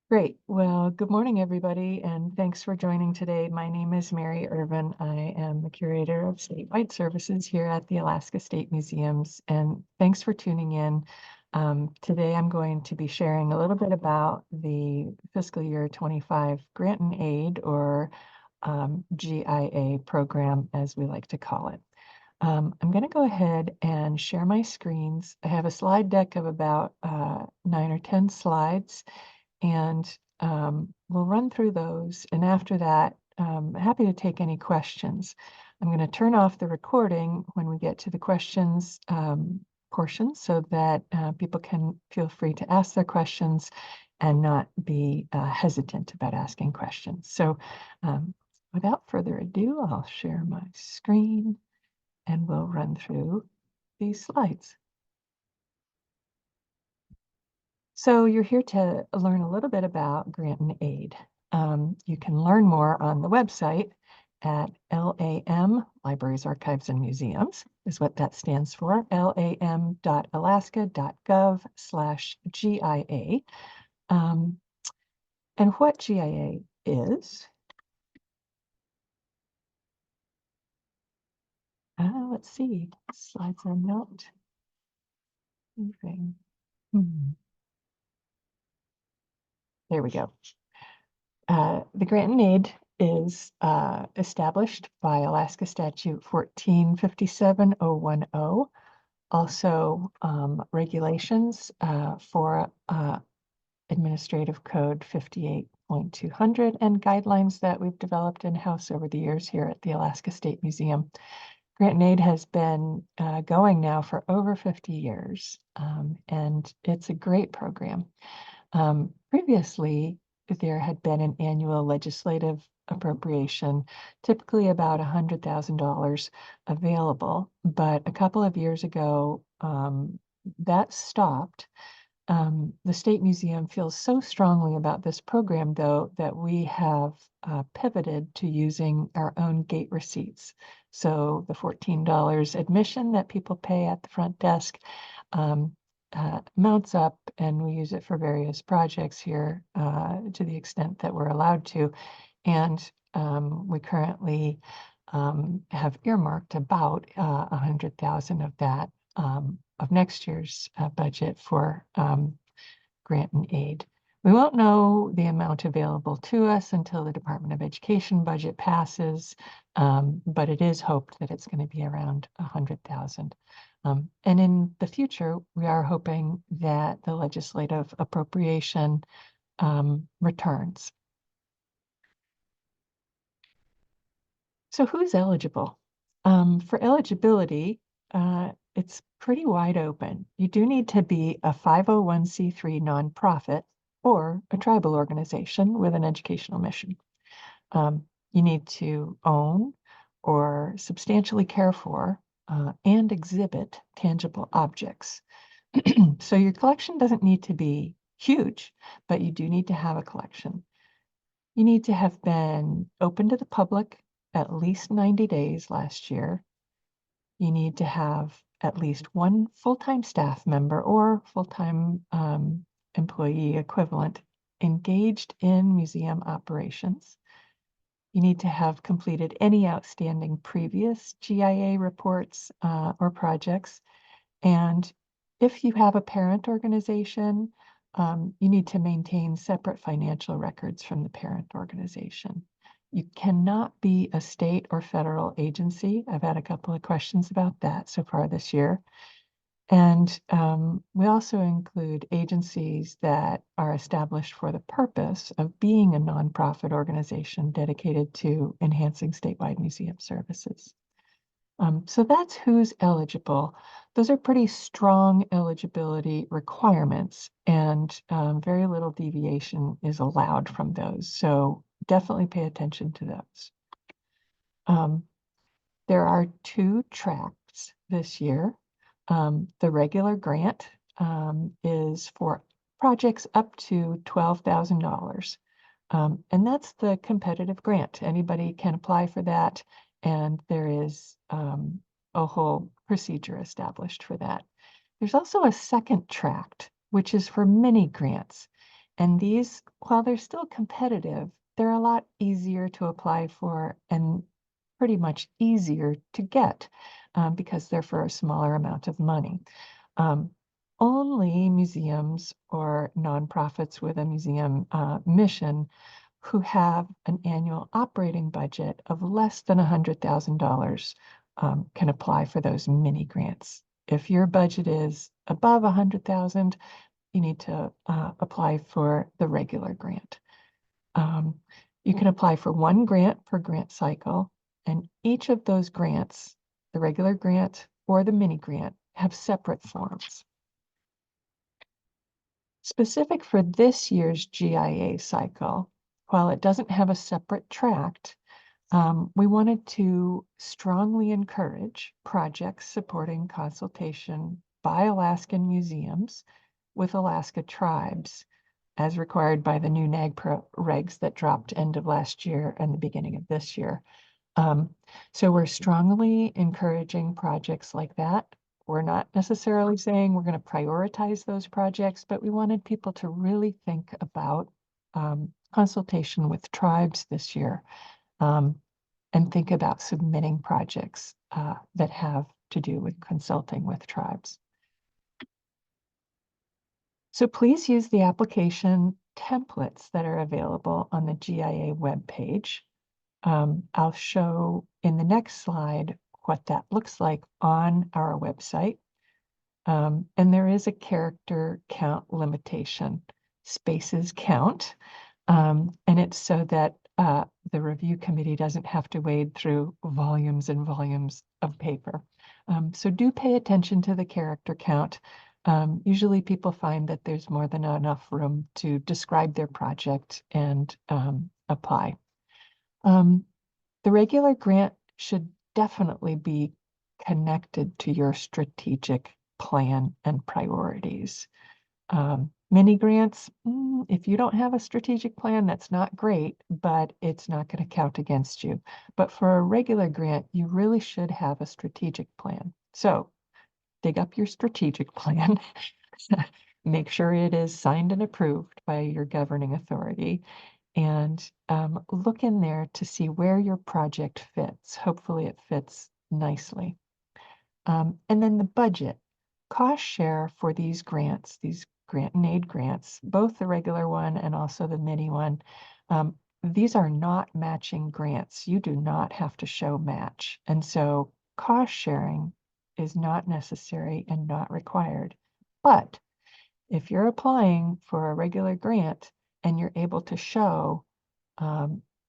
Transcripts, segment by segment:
Great. Well, good morning, everybody, and thanks for joining today. My name is Mary Irvin. I am the curator of statewide services here at the Alaska State Museums, and thanks for tuning in. Today, I'm going to be sharing a little bit about the fiscal year 25 grant and aid, or GIA program, as we like to call it. I'm going to go ahead and share my screens. I have a slide deck of about 9 or 10 slides, and we'll run through those. And after that, happy to take any questions. I'm going to turn off the recording when we get to the questions portion so that people can feel free to ask their questions and not be hesitant about asking questions. So without further ado, I'll share my screen and we'll run through these slides. So you're here to learn a little bit about grant and aid. You can learn more on the website at LAM, Libraries, Archives, and Museums, is what that stands for, lam.alaska.gov/GIA. And what GIA is, let's see, slides are not moving. There we go. The grant and aid is established by Alaska Statute 1457-010, also regulations for Administrative Code 58.200, and guidelines that we've developed in-house over the years here at the Alaska State Museum. Grant and aid has been going now for over 50 years, and it's a great program. Previously, there had been an annual legislative appropriation, typically about $100,000 available, but a couple of years ago, that stopped. The State Museum feels so strongly about this program, though, that we have pivoted to using our own gate receipts. So the $14 admission that people pay at the front desk mounts up, and we use it for various projects here to the extent that we're allowed to. And we currently have earmarked about $100,000 of that of next year's budget for grant and aid. We won't know the amount available to us until the Department of Education budget passes, but it is hoped that it's going to be around $100,000. And in the future, we are hoping that the legislative appropriation returns. So who's eligible? For eligibility, it's pretty wide open. You do need to be a 501c3 nonprofit or a tribal organization with an educational mission. You need to own or substantially care for and exhibit tangible objects. So your collection doesn't need to be huge, but you do need to have a collection. You need to have been open to the public at least 90 days last year. You need to have at least one full-time staff member or full-time employee equivalent engaged in museum operations. You need to have completed any outstanding previous GIA reports or projects. And if you have a parent organization, you need to maintain separate financial records from the parent organization. You cannot be a state or federal agency. I've had a couple of questions about that so far this year. And we also include agencies that are established for the purpose of being a nonprofit organization dedicated to enhancing statewide museum services. So that's who's eligible. Those are pretty strong eligibility requirements, and very little deviation is allowed from those. So definitely pay attention to those. There are 2 tracks this year. The regular grant is for projects up to $12,000. And that's the competitive grant. Anybody can apply for that, and there is a whole procedure established for that. There's also a second tract, which is for mini grants. And these, while they're still competitive, they're a lot easier to apply for and pretty much easier to get because they're for a smaller amount of money. Um, Only museums or nonprofits with a museum mission who have an annual operating budget of less than $100,000 can apply for those mini grants. If your budget is above 100,000, you need to apply for the regular grant. Um, you can apply for one grant per grant cycle, and each of those grants, the regular grant or the mini grant, have separate forms. Specific for this year's GIA cycle, while it doesn't have a separate tract, we wanted to strongly encourage projects supporting consultation by Alaskan museums with Alaska tribes, as required by the new NAGPRA regs that dropped end of last year and the beginning of this year. So we're strongly encouraging projects like that. We're not necessarily saying we're going to prioritize those projects, but we wanted people to really think about consultation with tribes this year and think about submitting projects that have to do with consulting with tribes. So please use the application templates that are available on the GIA webpage. I'll show in the next slide what that looks like on our website. And there is a character count limitation, spaces count. And it's so that the review committee doesn't have to wade through volumes and volumes of paper. So do pay attention to the character count. Usually people find that there's more than enough room to describe their project and apply. The regular grant should definitely be connected to your strategic plan and priorities. Mini grants, if you don't have a strategic plan, that's not great, but it's not going to count against you. But for a regular grant, you really should have a strategic plan. So dig up your strategic plan, make sure it is signed and approved by your governing authority, and look in there to see where your project fits. Hopefully it fits nicely. And then the budget. Cost share for these grants, these grant and aid grants, both the regular one and also the mini one, these are not matching grants. You do not have to show match. And so cost sharing is not necessary and not required. But if you're applying for a regular grant and you're able to show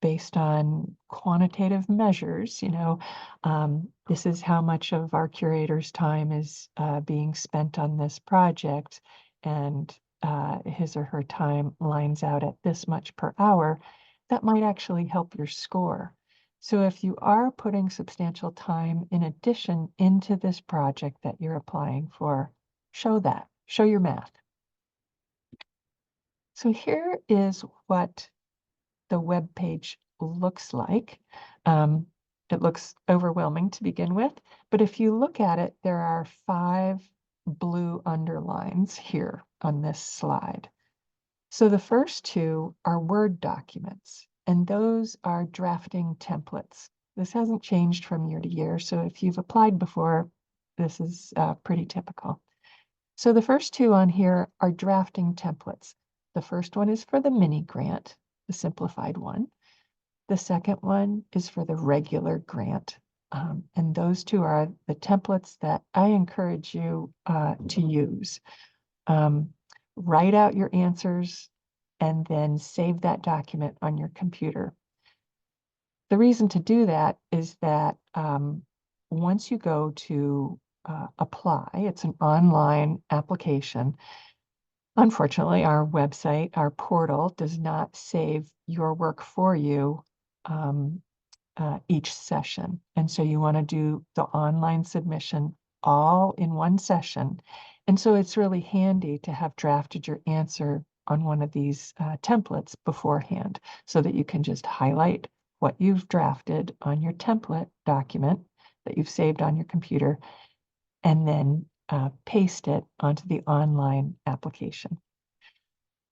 based on quantitative measures, this is how much of our curator's time is being spent on this project, and his or her time lines out at this much per hour, that might actually help your score. So if you are putting substantial time in addition into this project that you're applying for, show that, show your math. So here is what the web page looks like. It looks overwhelming to begin with, but if you look at it, there are 5 blue underlines here on this slide. So the first 2 are Word documents, and those are drafting templates. This hasn't changed from year to year, so if you've applied before, this is pretty typical. So the first 2 on here are drafting templates. The first one is for the mini grant, the simplified one. The second one is for the regular grant. And those 2 are the templates that I encourage you to use. Write out your answers and then save that document on your computer. The reason to do that is that once you go to apply, it's an online application. Unfortunately, our website, our portal, does not save your work for you each session. And so you want to do the online submission all in one session. And so it's really handy to have drafted your answer on one of these templates beforehand so that you can just highlight what you've drafted on your template document that you've saved on your computer and then paste it onto the online application.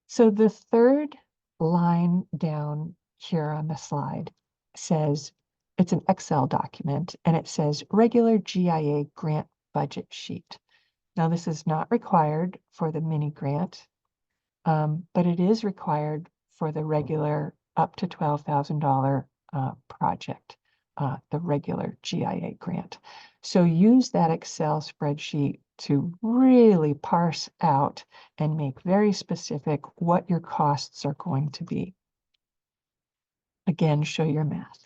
So the third line down here on the slide says, it's an Excel document, and it says regular GIA grant budget sheet. Now, this is not required for the mini grant, but it is required for the regular up to $12,000 project, the regular GIA grant. So use that Excel spreadsheet to really parse out and make very specific what your costs are going to be. Again, show your math.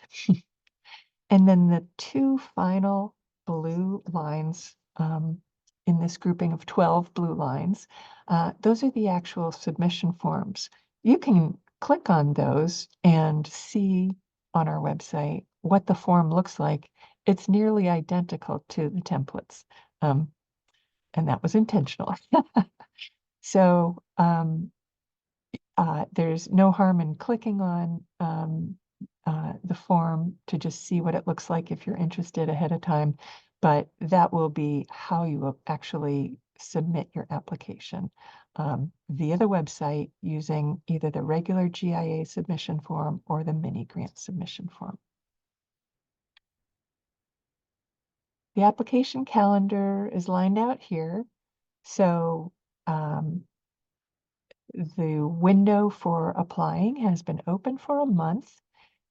And then the two final blue lines in this grouping of 12 blue lines, those are the actual submission forms. You can click on those and see on our website what the form looks like. It's nearly identical to the templates, and that was intentional. So there's no harm in clicking on the form to just see what it looks like if you're interested ahead of time, but that will be how you will actually submit your application via the website using either the regular GIA submission form or the mini grant submission form. The application calendar is lined out here. So the window for applying has been open for a month,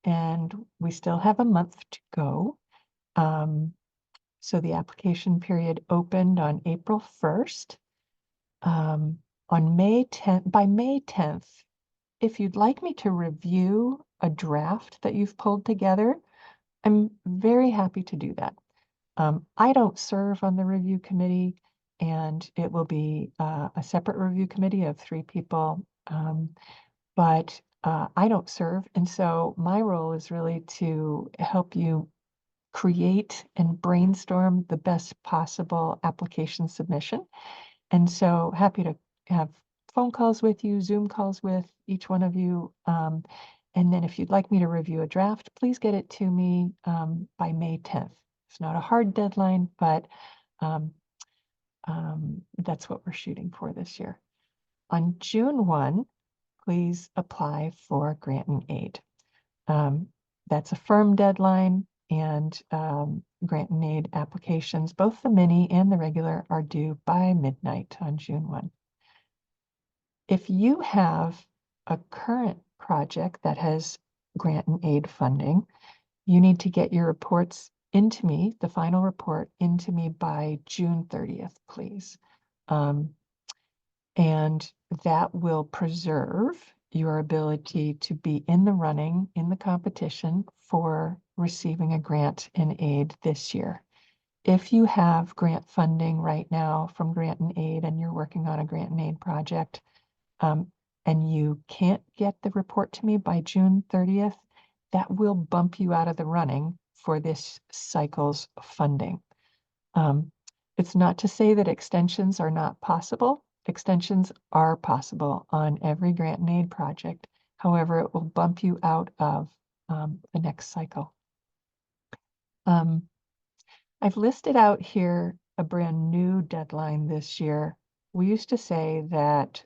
and we still have a month to go. So the application period opened on April 1st. On May 10th, by May 10th, if you'd like me to review a draft that you've pulled together, I'm very happy to do that. I don't serve on the review committee, and it will be a separate review committee of 3 people. But I don't serve, and so my role is really to help you create and brainstorm the best possible application submission. And so happy to have phone calls with you, Zoom calls with each one of you. And then if you'd like me to review a draft, please get it to me by May 10th. It's not a hard deadline, but that's what we're shooting for this year. On June 1, please apply for grant and aid. That's a firm deadline, and grant and aid applications, both the mini and the regular, are due by midnight on June 1. If you have a current project that has grant and aid funding, you need to get your reports into me, the final report into me by June 30th, please. And that will preserve your ability to be in the running, in the competition for receiving a grant and aid this year. If you have grant funding right now from grant and aid and you're working on a grant and aid project, and you can't get the report to me by June 30th, that will bump you out of the running for this cycle's funding. It's not to say that extensions are not possible. Extensions are possible on every grant and aid project. However, it will bump you out of the next cycle. I've listed out here a brand new deadline this year. We used to say that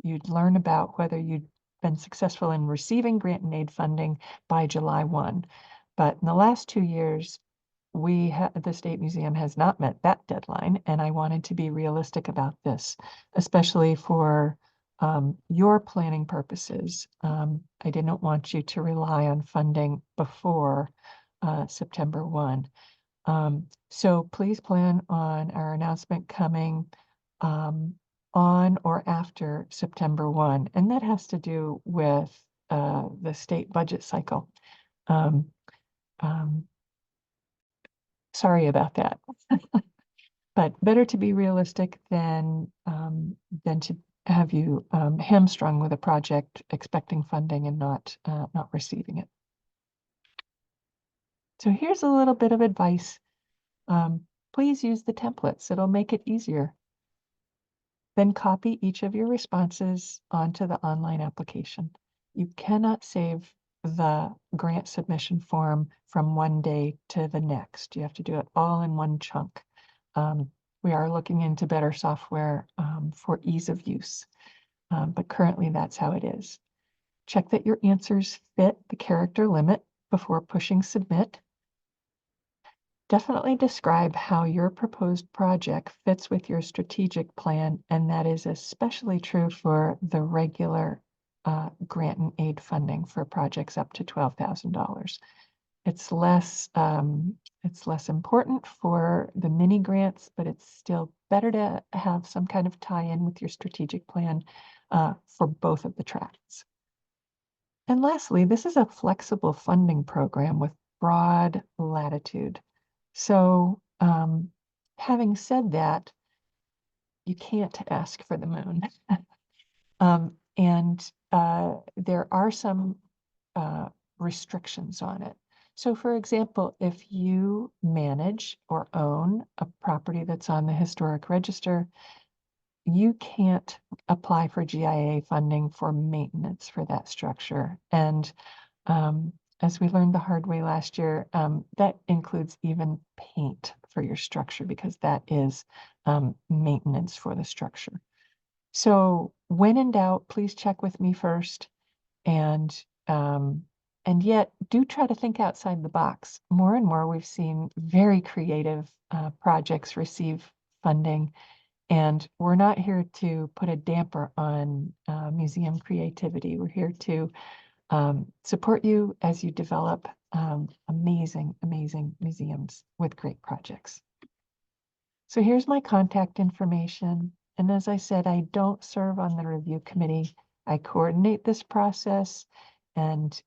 you'd learn about whether you'd been successful in receiving grant and aid funding by July 1. But in the last 2 years, the State Museum has not met that deadline, and I wanted to be realistic about this, especially for your planning purposes. I didn't want you to rely on funding before September 1. So please plan on our announcement coming on or after September 1, and that has to do with the state budget cycle. Sorry about that, but better to be realistic than to have you hamstrung with a project expecting funding and not receiving it. So here's a little bit of advice. Please use the templates. It'll make it easier. Then copy each of your responses onto the online application. You cannot save the grant submission form from one day to the next. You have to do it all in one chunk. We are looking into better software for ease of use. but currently that's how it is. Check that your answers fit the character limit before pushing submit. Definitely describe how your proposed project fits with your strategic plan, and that is especially true for the regular grant and aid funding for projects up to $12,000. It's less important for the mini grants, but it's still better to have some kind of tie-in with your strategic plan for both of the tracks. And lastly, this is a flexible funding program with broad latitude. So, having said that, you can't ask for the moon. And there are some restrictions on it. So, for example, if you manage or own a property that's on the historic register, you can't apply for GIA funding for maintenance for that structure. And as we learned the hard way last year, that includes even paint for your structure because that is maintenance for the structure. So when in doubt, please check with me first, and yet do try to think outside the box. More and more, we've seen very creative projects receive funding, and we're not here to put a damper on museum creativity. We're here to support you as you develop amazing, amazing museums with great projects. So here's my contact information. And as I said, I don't serve on the review committee. I coordinate this process, and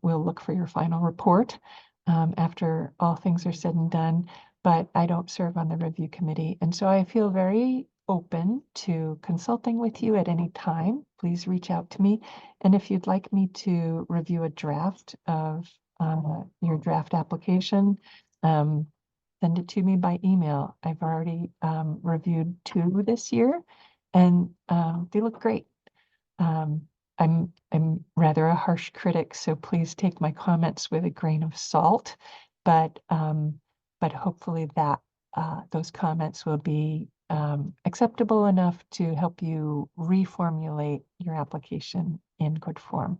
we'll look for your final report after all things are said and done. But I don't serve on the review committee. And so I feel very open to consulting with you at any time. Please reach out to me. And if you'd like me to review a draft of your draft application, send it to me by email. I've already reviewed 2 this year, and they look great. I'm rather a harsh critic, so please take my comments with a grain of salt. But hopefully that those comments will be acceptable enough to help you reformulate your application in good form.